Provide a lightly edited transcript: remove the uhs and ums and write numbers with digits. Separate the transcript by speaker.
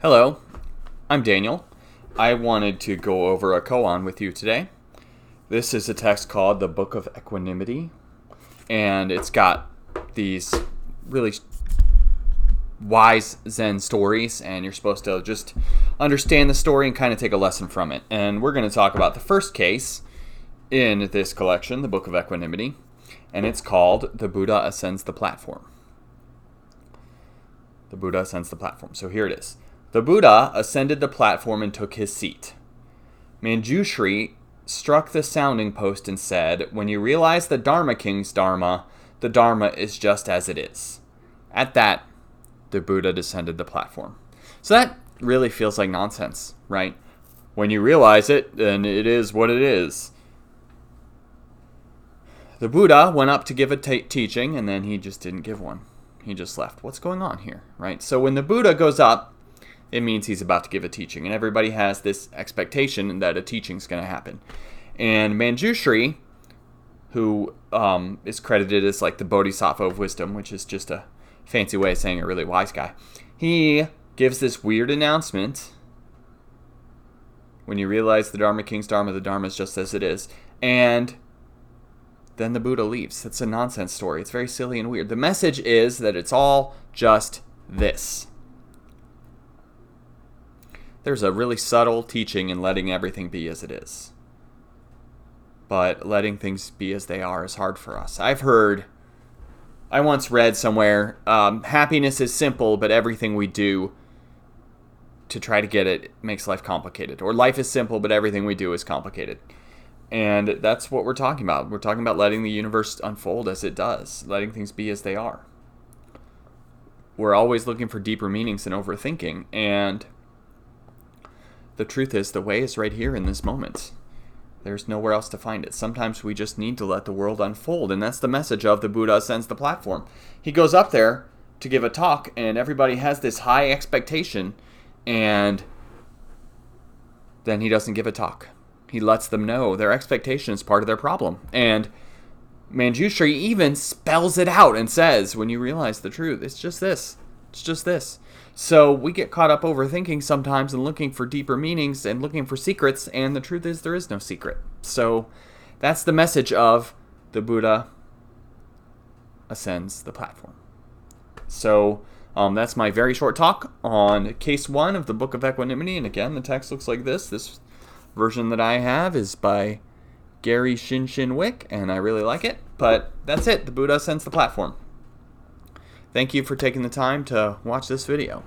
Speaker 1: Hello, I'm Daniel. I wanted to go over a koan with you today. This is a text called the Book of Equanimity, and it's got these really wise Zen stories, and you're supposed to just understand the story and kind of take a lesson from it. And we're going to talk about the first case in this collection, the Book of Equanimity, and it's called The Buddha Ascends the Platform. The Buddha ascends the platform. So here it is. The Buddha ascended the platform and took his seat. Manjushri struck the sounding post and said, "When you realize the Dharma King's Dharma, the Dharma is just as it is." At that, the Buddha descended the platform. So that really feels like nonsense, right? When you realize it, then it is what it is. The Buddha went up to give a teaching, and then he just didn't give one. He just left. What's going on here, right? So when the Buddha goes up, it means he's about to give a teaching. And everybody has this expectation that a teaching's going to happen. And Manjushri, who is credited as like the Bodhisattva of wisdom, which is just a fancy way of saying a really wise guy, he gives this weird announcement. When you realize the Dharma King's Dharma, the Dharma is just as it is. And then the Buddha leaves. It's a nonsense story. It's very silly and weird. The message is that it's all just this. There's a really subtle teaching in letting everything be as it is. But letting things be as they are is hard for us. I once read somewhere, happiness is simple, but everything we do to try to get it makes life complicated. Or life is simple, but everything we do is complicated. And that's what we're talking about. We're talking about letting the universe unfold as it does, letting things be as they are. We're always looking for deeper meanings and overthinking, and the truth is, the way is right here in this moment. There's nowhere else to find it. Sometimes we just need to let the world unfold, and that's the message of the Buddha ascends the platform. He goes up there to give a talk, and everybody has this high expectation, and then he doesn't give a talk. He lets them know their expectation is part of their problem. And Manjushri even spells it out and says, when you realize the truth, it's just this. It's just this. So we get caught up overthinking sometimes and looking for deeper meanings and looking for secrets, and the truth is there is no secret. So that's the message of the Buddha ascends the platform. So that's my very short talk on case 1 of the Book of Equanimity. And again, the text looks like this. This version that I have is by Gary Shinshin Wick, and I really like it. But that's it. The Buddha ascends the platform. Thank you for taking the time to watch this video.